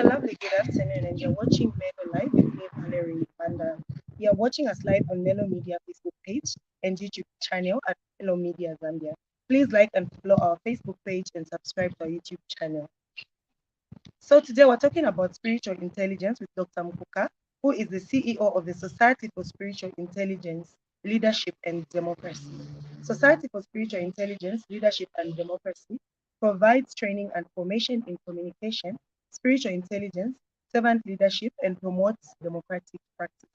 a lovely good afternoon, and you're watching Melo Live with me, Valerie Banda. You're watching us live on Melo Media Facebook page and YouTube channel at Melo Media Zambia. Please like and follow our Facebook page and subscribe to our YouTube channel. So today we're talking about spiritual intelligence with Dr. Mkuka, who is the CEO of the Society for Spiritual Intelligence, Leadership and Democracy. Society for Spiritual Intelligence, Leadership and Democracy provides training and formation in communication, spiritual intelligence, servant leadership, and promotes democratic practice.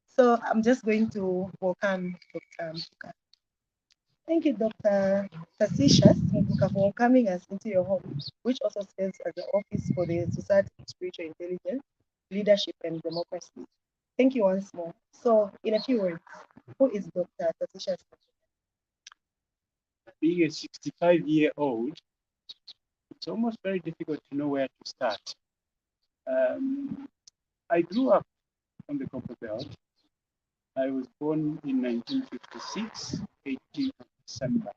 So I'm just going to welcome Dr. Mkuka. Thank you, Dr. Tassishas Mkuka, for coming us into your home, which also serves as the office for the Society for Spiritual Intelligence, Leadership and Democracy. Thank you once more. So, in a few words, who is Dr. Tassishas? Being a 65-year-old, it's almost very difficult to know where to start. I grew up on the Copper Belt. I was born in 1956, 18th of December.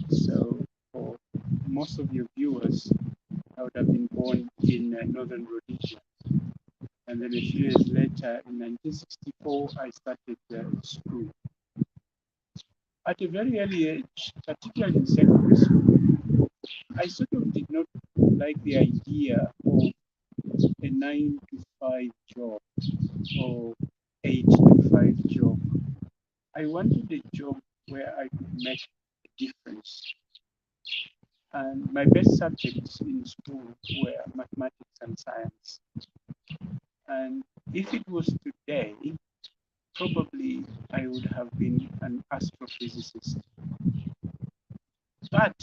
So for most of your viewers, I would have been born in Northern Rhodesia. And then a few years later, in 1964, I started school. At a very early age, particularly in secondary school, I sort of did not like the idea of a 9 to 5 job or 8 to 5 job. I wanted a job where I could make a difference. And my best subjects in school were mathematics and science. And if it was today, probably I would have been an astrophysicist. But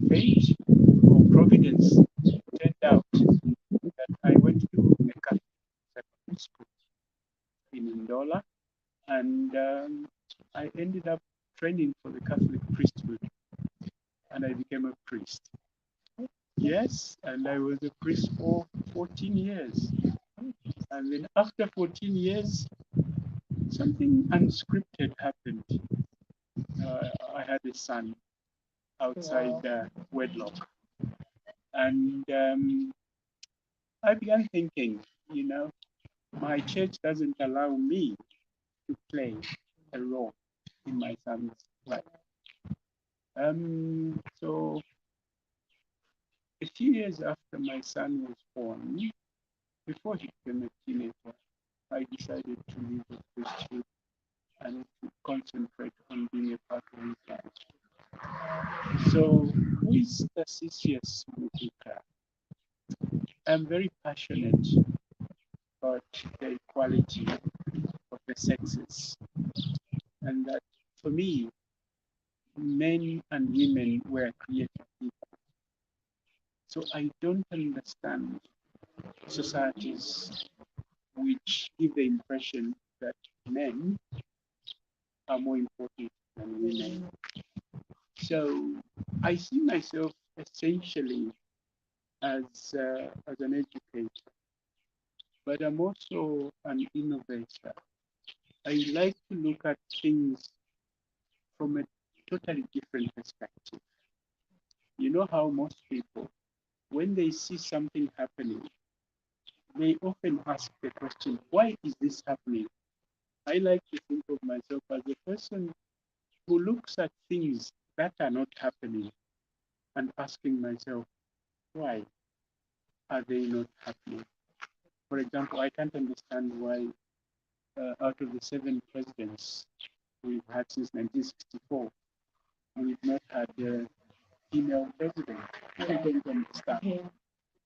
fate or providence turned out that I went to a Catholic secondary school in Ndola, and I ended up training for the Catholic priesthood, and I became a priest. Yes, and I was a priest for 14 years. And then after 14 years, something unscripted happened. I had a son outside wedlock. And I began thinking, my church doesn't allow me to play a role in my son's life. So a few years after my son was born, before he became a teenager, I decided to leave the priesthood and to concentrate on being a part of his life. So, who is Tassisius Mukuka? I'm very passionate about the equality of the sexes, and that for me, men and women were created equal. So I don't understand societies which give the impression that men are more important than women. So I see myself essentially as an educator, but I'm also an innovator. I like to look at things from a totally different perspective. You know how most people, when they see something happening, they often ask the question, why is this happening? I like to think of myself as a person who looks at things that are not happening and asking myself, why are they not happening? For example, I can't understand why out of the 7 presidents we've had since 1964, we've not had a female president. I don't understand.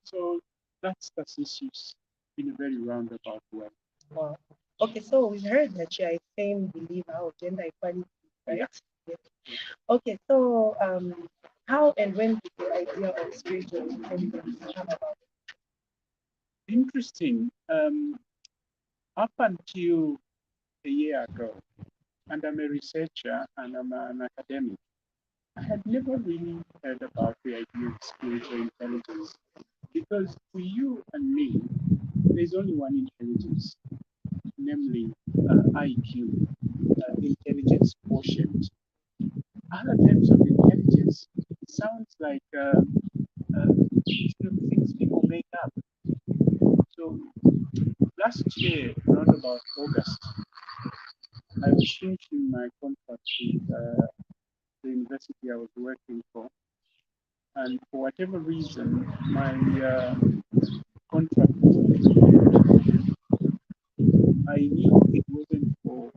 So that's issues in a very roundabout way. Wow. Okay, so we heard that you're a firm believer of gender equality, right? Yeah. Okay, so how and when did the idea of spiritual intelligence come about? Interesting. Up until a year ago, and I'm a researcher and I'm an academic, I had never really heard about the idea of spiritual intelligence because for you and me, there's only one intelligence, namely IQ, intelligence quotient. Other types of intelligence sounds like things people make up. last year, around about August, I was finishing my contract with the university I was working for, and for whatever reason, my contract was renewed. I knew it wasn't for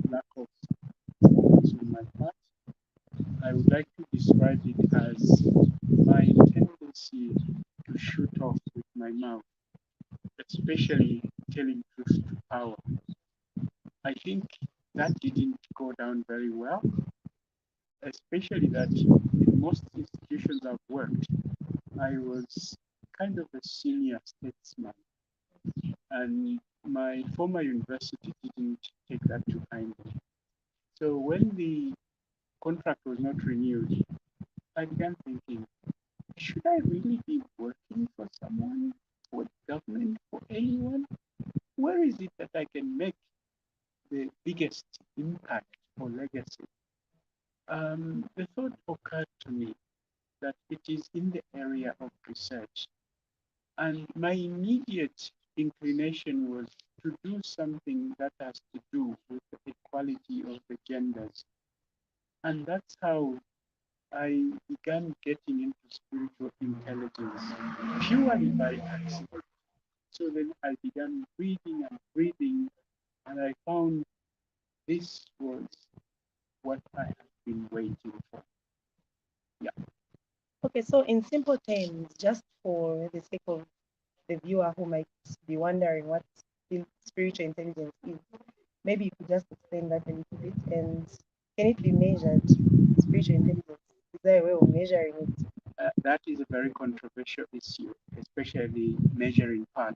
lack of performance on my part. I would like to describe it as my tendency to shoot off with my mouth, especially telling truth to power. I think that didn't go down very well, especially that in most institutions I've worked, I was kind of a senior statesman, and my former university didn't take that to kindly. So when the contract was not renewed, I began thinking, should I really be working for someone, for the government, for anyone? Where is it that I can make the biggest impact or legacy? The thought occurred to me that it is in the area of research. And my immediate inclination was to do something that has to do with the equality of the genders. And that's how I began getting into spiritual intelligence purely by accident. So then I began reading, and I found this was what I had been waiting for. Yeah. Okay, so in simple terms, just for the sake of the viewer who might be wondering what spiritual intelligence is, maybe you could just explain that a little bit. And can it be measured? Spiritual intelligence, is there a way of measuring it? That is a very controversial issue, especially measuring part.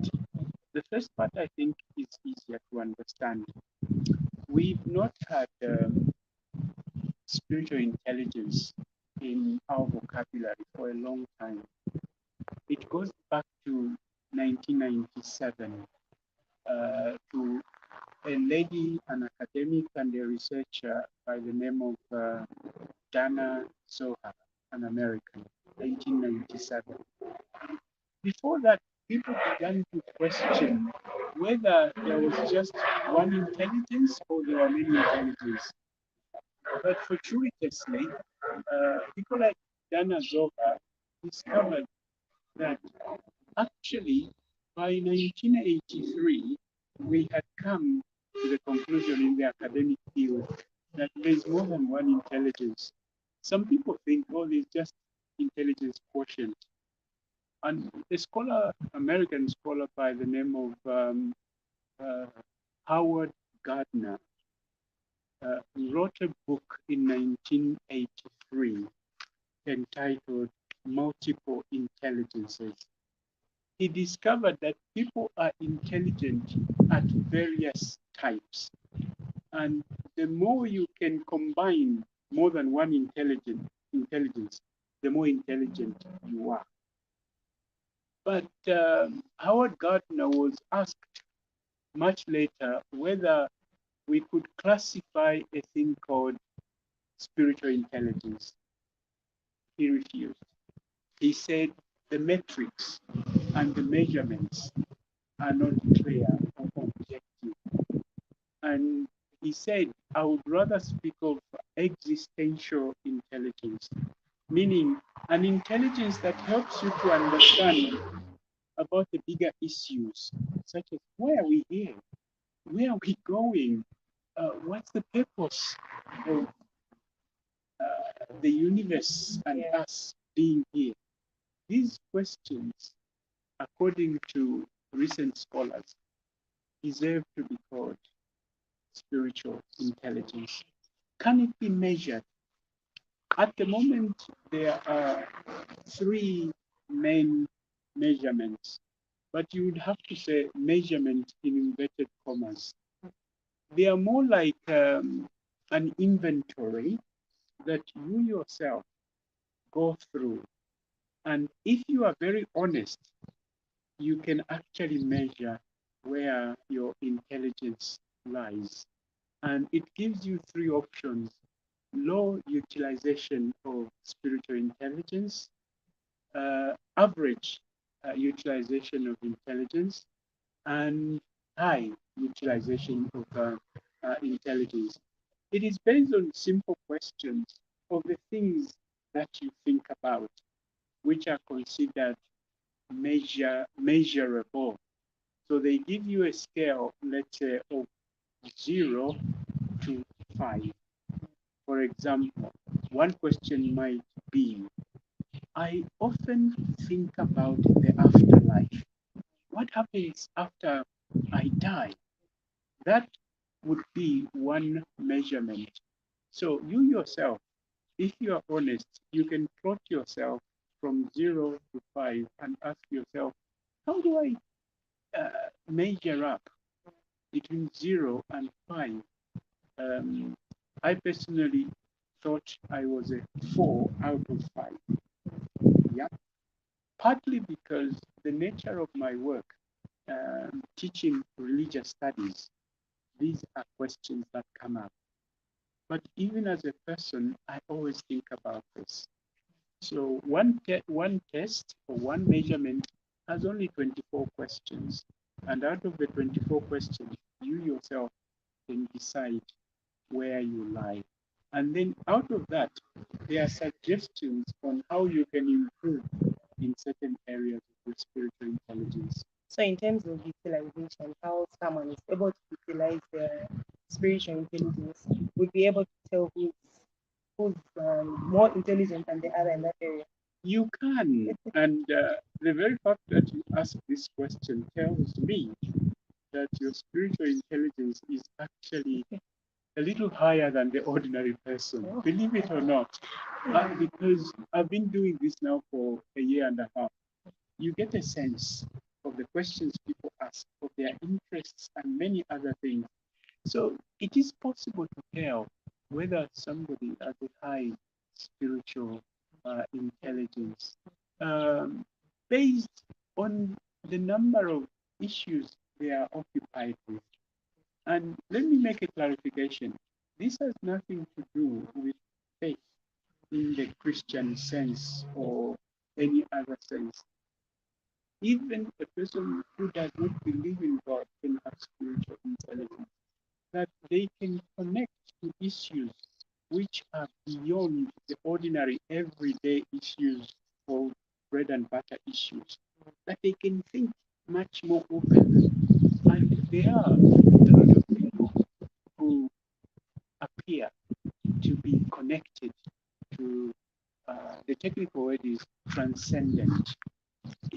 The first part, I think, is easier to understand. We've not had spiritual intelligence in our vocabulary for a long time. It goes back to 1997 to a lady, an academic and a researcher by the name of Dana Zohar, an American, 1997. Before that, people began to question whether there was just one intelligence or there were many intelligences. But fortuitously, people like Dana Zohar discovered that actually by 1983, we had come to the conclusion in the academic field that there is more than one intelligence. Some people think, oh, there's just intelligence quotient. And a scholar, American scholar by the name of uh, Howard Gardner, wrote a book in 1983 entitled Multiple Intelligences. He discovered that people are intelligent at various types. And the more you can combine more than one intelligence, the more intelligent you are. But Howard Gardner was asked much later whether we could classify a thing called spiritual intelligence. He refused. He said the metrics and the measurements are not clear or objective. And he said, I would rather speak of existential intelligence, meaning an intelligence that helps you to understand about the bigger issues, such as why are we here? Where are we going? What's the purpose of the universe and us being here? These questions, according to recent scholars, deserve to be called spiritual intelligence. Can it be measured? At the moment, there are three main measurements, but you would have to say measurement in inverted commas. They are more like an inventory that you yourself go through. And if you are very honest, you can actually measure where your intelligence lies. And it gives you three options: low utilization of spiritual intelligence, average utilization of intelligence, and high utilization of intelligence. It is based on simple questions of the things that you think about, which are considered measurable. So they give you a scale, let's say, of 0 to 5. For example, one question might be, I often think about the afterlife. What happens after I die? That would be one measurement. So you yourself, if you are honest, you can plot yourself from 0 to 5 and ask yourself, how do I measure up between 0 and 5? I personally thought I was a 4 out of 5. Yeah, partly because the nature of my work, teaching religious studies, these are questions that come up. But even as a person, I always think about this. So one test or one measurement has only 24 questions. And out of the 24 questions, you yourself can decide where you lie. And then out of that, there are suggestions on how you can improve in certain areas of your spiritual intelligence. So in terms of utilization, how someone is able to utilize their spiritual intelligence, would be able to tell who's more intelligent than the other in that area. You can. And the very fact that you ask this question tells me that your spiritual intelligence is actually a little higher than the ordinary person, believe it or not. Because I've been doing this now for a year and a half. You get a sense of the questions people ask, of their interests, and many other things. So it is possible to tell whether somebody has a high spiritual intelligence based on the number of issues they are occupied with. And let me make a clarification. This has nothing to do with faith in the Christian sense or any other sense. Even a person who does not believe in God can have spiritual intelligence, that they can connect to issues which are beyond the ordinary everyday issues or bread and butter issues, that they can think much more openly. And there are a lot of people who appear to be connected to the technical word is transcendent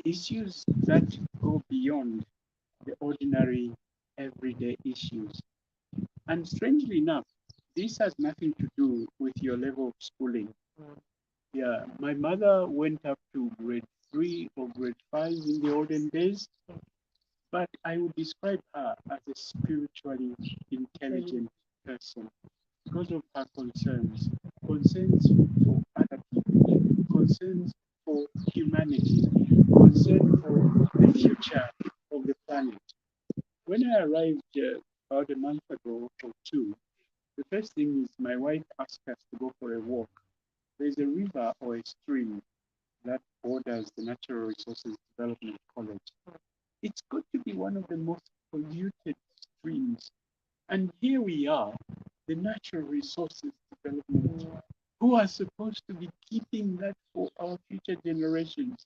issues that go beyond the ordinary everyday issues. And strangely enough, this has nothing to do with your level of schooling. Yeah, my mother went up to grade 3 or grade 5 in the olden days, but I would describe her as a spiritually intelligent person because of her concerns for other people, concerns for humanity, concern for the future of the planet. When I arrived about a month ago or two, the first thing is my wife asked us to go for a walk. There's a river or a stream that borders the Natural Resources Development College. It's got to be one of the most polluted streams. And here we are, the Natural Resources Development, who are supposed to be keeping that for our future generations.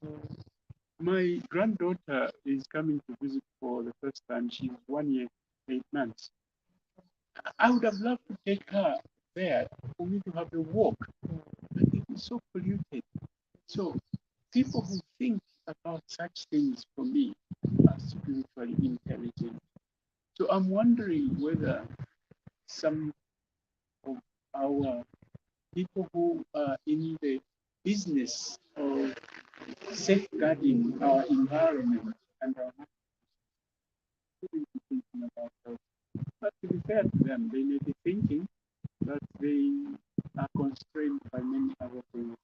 My granddaughter is coming to visit for the first time. She's 1 year, 8 months. I would have loved to take her there for me to have a walk, but it is so polluted. So people who think about such things for me are spiritually intelligent. So I'm wondering whether some of our people who are in the business of safeguarding our environment and our shouldn't be thinking about that. But to be fair to them, they may be thinking that they are constrained by many other things.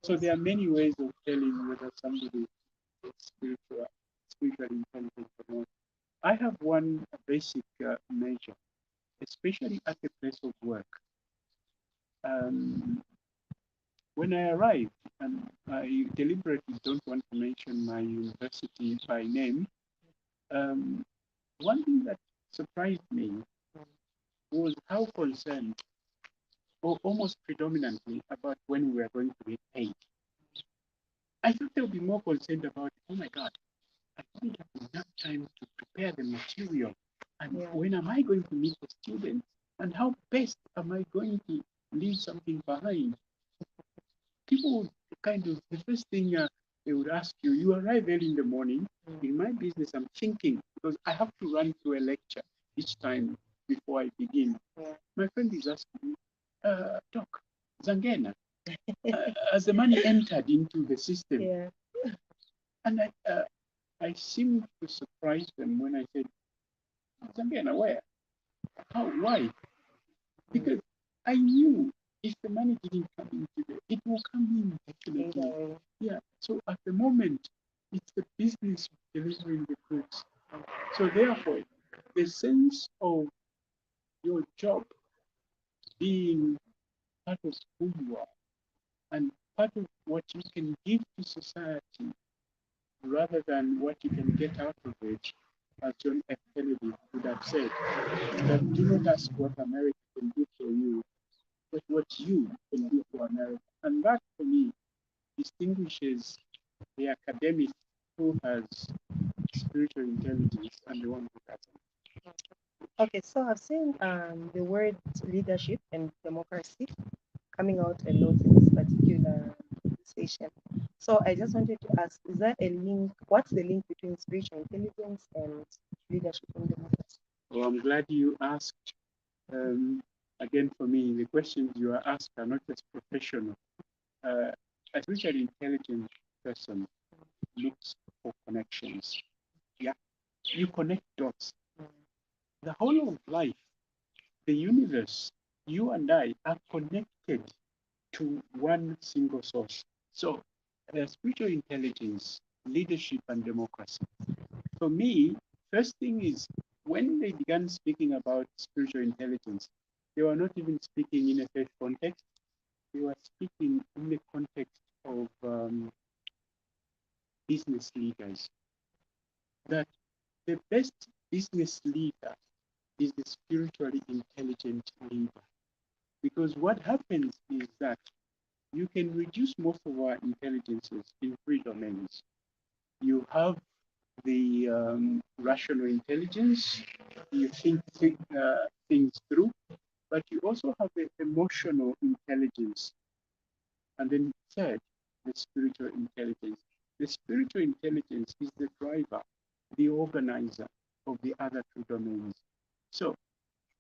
So there are many ways of telling whether somebody is spiritually intelligent or not. I have one basic measure, especially at the place of work. When I arrived, and I deliberately don't want to mention my university by name, one thing that surprised me was how concerned, or almost predominantly, about when we are going to get paid. I thought they would be more concerned about, oh my God, I didn't have enough time to prepare the material. And Yeah. when am I going to meet the students? And how best am I going to leave something behind? People would kind of, the first thing they would ask you, you arrive early in the morning. In my business, I'm thinking, because I have to run through a lecture each time before I begin. Yeah. My friend is asking me, Doc, Zangena, has the money entered into the system? Yeah. And I seemed to surprise them when I said, Zangena, where? How? Why? Because I knew if the money didn't come in today, it will come in definitely. Either Yeah. So at the moment, it's the business of delivering the goods. So therefore, the sense of your job being part of who you are and part of what you can give to society rather than what you can get out of it, as John F. Kennedy would have said, that do not ask what America can do for you, but what you can do for America. And that, for me, distinguishes the academic who has spiritual intelligence and the one who doesn't. Okay, so I've seen the words leadership and democracy coming out a lot in this particular session. So I just wanted to ask, is there a link? What's the link between spiritual intelligence and leadership and democracy? Well, I'm glad you asked. Again, for me, the questions you are asked are not just professional. A spiritual intelligent person looks for connections. Yeah, you connect dots. The whole of life, the universe, you and I are connected to one single source. So, spiritual intelligence, leadership, and democracy. For me, first thing is when they began speaking about spiritual intelligence, they were not even speaking in a faith context. They were speaking in the context of business leaders. That the best business leader is the spiritually intelligent leader. Because what happens is that you can reduce most of our intelligences in three domains. You have the rational intelligence, you think things through, but you also have the emotional intelligence. And then third, the spiritual intelligence. The spiritual intelligence is the driver, the organizer of the other two domains. So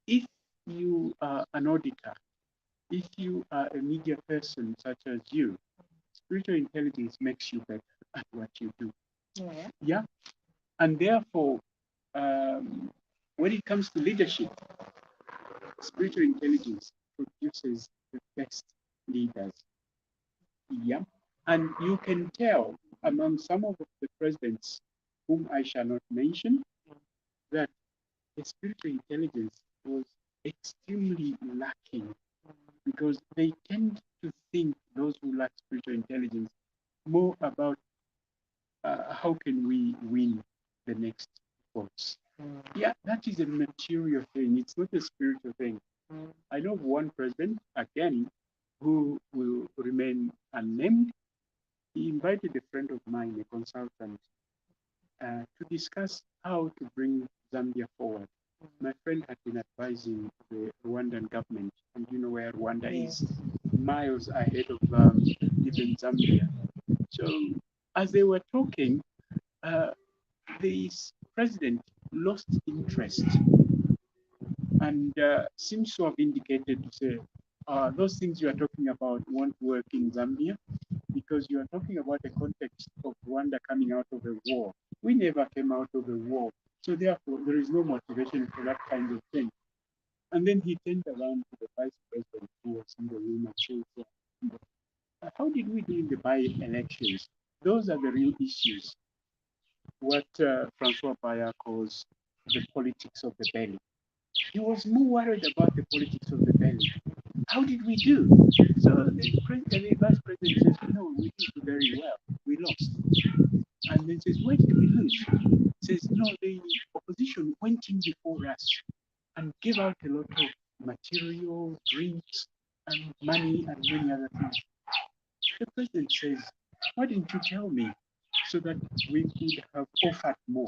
if you are an auditor, if you are a media person such as you, spiritual intelligence makes you better at what you do. Yeah. Yeah. And therefore, when it comes to leadership, spiritual intelligence produces the best leaders. Yeah. And you can tell among some of the presidents, whom I shall not mention, that the spiritual intelligence was extremely lacking because they tend to think, those who lack spiritual intelligence, more about how can we win the next votes. Yeah, that is a material thing. It's not a spiritual thing. I know of one president, again, who will remain unnamed. He invited a friend of mine, a consultant, to discuss how to bring Zambia forward. My friend had been advising the Rwandan government, and you know where Rwanda is, miles ahead of even Zambia. So as they were talking, this president lost interest and seems to have indicated to say, those things you are talking about won't work in Zambia because you are talking about the context of Rwanda coming out of a war. We never came out of a war. So therefore, there is no motivation for that kind of thing. And then he turned around to the vice president who was in the room and said, how did we do in the by-elections? Those are the real issues. What Francois Paya calls the politics of the belly. He was more worried about the politics of the belly. How did we do? So the vice president says, no, we did very well. We lost. And then says, why did we lose? Says, no, the opposition went in before us and gave out a lot of material, drinks, and money, and many other things. The president says, why didn't you tell me so that we could have offered more?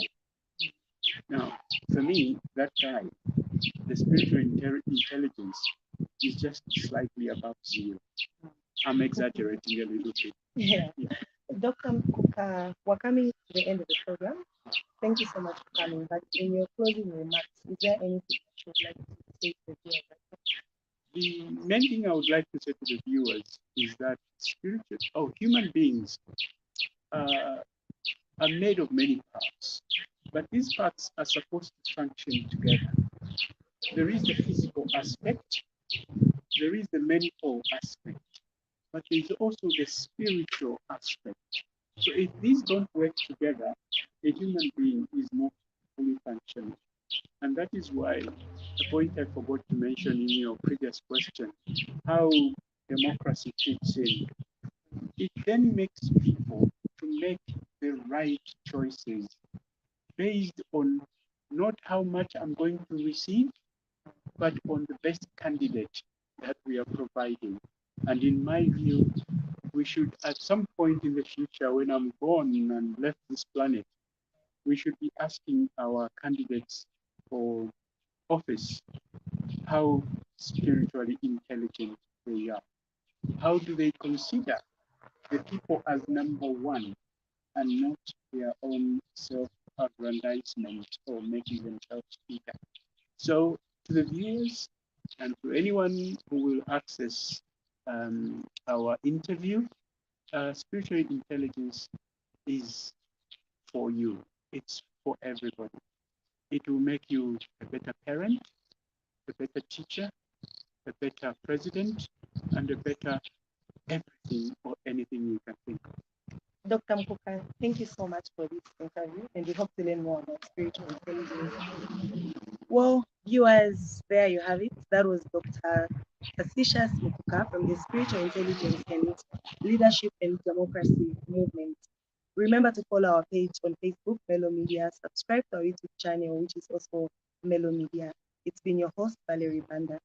Now, for me, that guy, the spiritual intelligence is just slightly above zero. I'm exaggerating a little bit. Yeah. Dr. Mkuka, we're coming to the end of the program. Thank you so much for coming. But in your closing remarks, is there anything that you would like to say to the viewers? The main thing I would like to say to the viewers is that human beings are made of many parts, but these parts are supposed to function together. There is the physical aspect, there is the mental aspect, but there is also the spiritual aspect. So if these don't work together, a human being is not fully functioning. And that is why the point I forgot to mention in your previous question, how democracy fits in. It then makes people to make the right choices based on not how much I'm going to receive, but on the best candidate that we are providing. And in my view, we should, at some point in the future, when I'm gone and left this planet, we should be asking our candidates for office how spiritually intelligent they are. How do they consider the people as number one and not their own self-aggrandizement or making themselves bigger? So to the viewers and to anyone who will access our interview, spiritual intelligence is for you. It's for everybody. It will make you a better parent, a better teacher, a better president, and a better everything or anything you can think of. Dr. Mkuka, thank you so much for this interview, and we hope to learn more about spiritual intelligence. Well, viewers, there you have it. That was Dr. Tassisha Mkuka from the Spiritual Intelligence and Leadership and Democracy Movement. Remember to follow our page on Facebook, Melo Media. Subscribe to our YouTube channel, which is also Melo Media. It's been your host, Valerie Banda.